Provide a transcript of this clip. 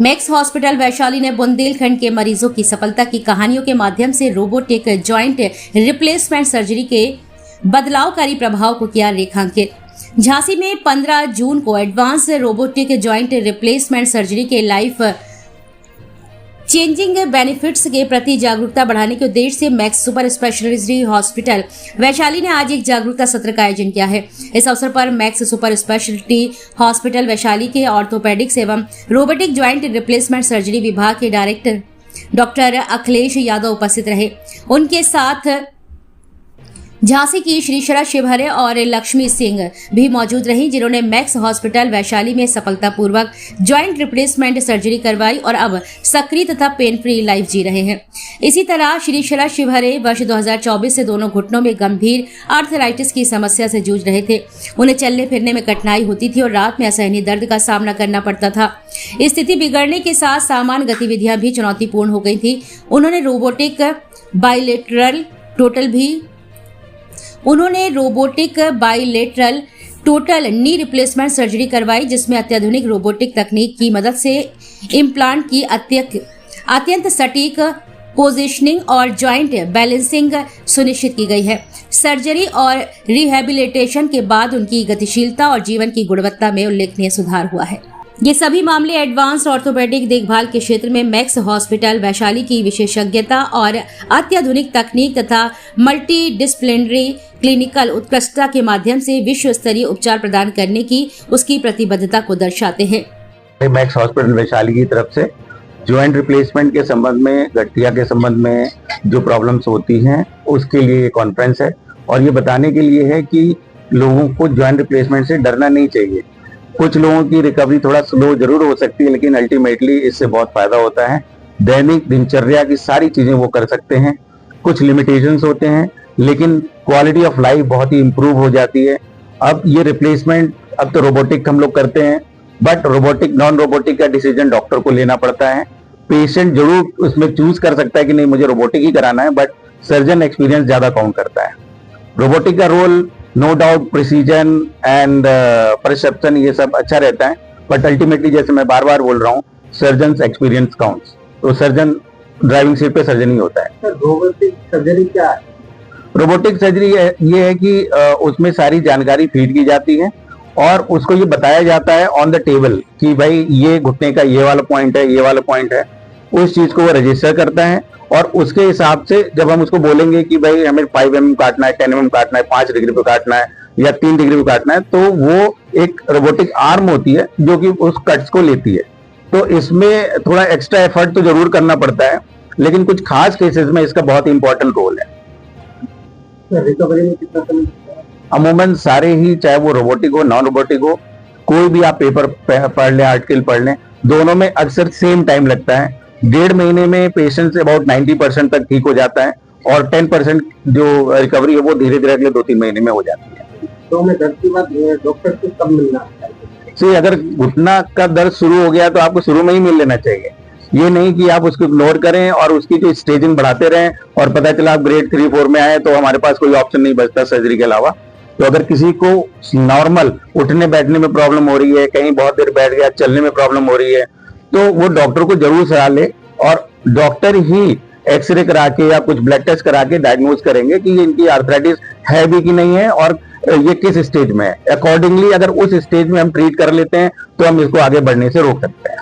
Max hospital Vaishali ने बुंदेलखंड के मरीजों की सफलता की कहानियों के माध्यम से रोबोटिक जॉइंट रिप्लेसमेंट सर्जरी के बदलावकारी प्रभाव को किया रेखांकित। झांसी में 15 जून को advance robotic joint replacement surgery के लाइफ चेंजिंग बेनिफिट्स के प्रति जागरूकता बढ़ाने के उद्देश्य से max super speciality hospital Vaishali ने आज एक जागरूकता सत्र का आयोजन किया है। इस अवसर पर max super speciality hospital Vaishali के ऑर्थोपेडिक्स एवं रोबोटिक ज्वाइंट रिप्लेसमेंट सर्जरी विभाग के डायरेक्टर डॉक्टर अखिलेश यादव उपस्थित रहे। उनके साथ झांसी की श्रीशरा शिवहरे और लक्ष्मी सिंह भी मौजूद रही, जिन्होंने मैक्स हॉस्पिटल वैशाली में सफलतापूर्वक ज्वाइंट रिप्लेसमेंट सर्जरी करवाई और अब सक्रिय तथा पेन फ्री लाइफ जी रहे हैं। इसी तरह श्रीशरा शिवहरे वर्ष 2024 से दोनों घुटनों में गंभीर आर्थराइटिस की समस्या से जूझ रहे थे। उन्हें चलने फिरने में कठिनाई होती थी और रात में असहनीय दर्द का सामना करना पड़ता था। स्थिति बिगड़ने के साथ सामान्य गतिविधियां भी चुनौतीपूर्ण हो गई थी। उन्होंने robotic bilateral total knee replacement surgery करवाई, जिसमें अत्याधुनिक रोबोटिक तकनीक की मदद से इम्प्लांट की अत्यंत सटीक पोजीशनिंग और जॉइंट बैलेंसिंग सुनिश्चित की गई है। सर्जरी और रिहैबिलिटेशन के बाद उनकी गतिशीलता और जीवन की गुणवत्ता में उल्लेखनीय सुधार हुआ है। ये सभी मामले एडवांस ऑर्थोपेडिक देखभाल के क्षेत्र में मैक्स हॉस्पिटल वैशाली की विशेषज्ञता और अत्याधुनिक तकनीक तथा मल्टी डिसिप्लिनरी क्लिनिकल उत्कृष्टता के माध्यम से विश्व स्तरीय उपचार प्रदान करने की उसकी प्रतिबद्धता को दर्शाते हैं। मैक्स हॉस्पिटल वैशाली की तरफ से ज्वाइंट रिप्लेसमेंट के संबंध में, गठिया के संबंध में जो प्रॉब्लम्स होती हैं उसके लिए कॉन्फ्रेंस है और ये बताने के लिए है कि लोगों को ज्वाइंट रिप्लेसमेंट से डरना नहीं चाहिए। कुछ लोगों की रिकवरी थोड़ा स्लो जरूर हो सकती है, लेकिन अल्टीमेटली इससे बहुत फायदा होता है। दैनिक दिनचर्या की सारी चीजें वो कर सकते हैं। कुछ लिमिटेशंस होते हैं, लेकिन क्वालिटी ऑफ लाइफ बहुत ही इंप्रूव हो जाती है। अब ये रिप्लेसमेंट अब तो रोबोटिक हम लोग करते हैं, बट रोबोटिक नॉन रोबोटिक का डिसीजन डॉक्टर को लेना पड़ता है। पेशेंट जरूर उसमें चूज कर सकता है कि नहीं मुझे रोबोटिक ही कराना है, बट सर्जन एक्सपीरियंस ज्यादा काउंट करता है। रोबोटिक का role no doubt precision and perception ये सब अच्छा रहता है, बट अल्टीमेटली जैसे मैं बार बार बोल रहा हूँ, सर्जन एक्सपीरियंस काउंट्स। तो सर्जन ड्राइविंग सीट पे सर्जन ही होता है। रोबोटिक सर्जरी क्या है? रोबोटिक सर्जरी ये है कि उसमें सारी जानकारी फीड की जाती है और उसको ये बताया जाता है ऑन द टेबल कि भाई ये घुटने का ये वाला पॉइंट है, ये वाला पॉइंट है। उस चीज को वो रजिस्टर करता है और उसके हिसाब से जब हम उसको बोलेंगे कि भाई हमें 5 mm काटना है, 10 mm काटना है, 5 डिग्री पे काटना है या 3 डिग्री पे काटना है, तो वो एक रोबोटिक आर्म होती है जो कि उस कट्स को लेती है। तो इसमें थोड़ा एक्स्ट्रा एफर्ट तो जरूर करना पड़ता है, लेकिन कुछ खास केसेस में इसका बहुत इंपॉर्टेंट रोल है। रिकवरी में कितना समय लगता है? अमूमन सारे ही, चाहे वो रोबोटिक हो नॉन रोबोटिक हो, कोई भी आप पेपर पढ़ लें, आर्टिकल पढ़ लें, दोनों में अक्सर सेम टाइम लगता है। 1.5 महीने में पेशेंट से अबाउट 90% तक ठीक हो जाता है और 10% जो रिकवरी है वो धीरे धीरे अगले 2-3 महीने में हो जाती है। तो मैं दर्द की बात डॉक्टर से कब मिलना चाहिए? अगर घुटना का दर्द शुरू हो गया तो आपको शुरू में ही मिल लेना चाहिए। ये नहीं कि आप उसको इग्नोर करें और उसकी जो स्टेजिंग बढ़ाते रहें और पता चला आप ग्रेड 3-4 में आए तो हमारे पास कोई ऑप्शन नहीं बचता सर्जरी के अलावा। तो अगर किसी को नॉर्मल उठने बैठने में प्रॉब्लम हो रही है, कहीं बहुत देर बैठ गया, चलने में प्रॉब्लम हो रही है, तो वो डॉक्टर को जरूर सलाह ले और डॉक्टर ही एक्सरे करा के या कुछ ब्लड टेस्ट करा के डायग्नोज करेंगे कि ये इनकी आर्थराइटिस है भी कि नहीं है और ये किस स्टेज में है। अकॉर्डिंगली अगर उस स्टेज में हम ट्रीट कर लेते हैं तो हम इसको आगे बढ़ने से रोक सकते हैं।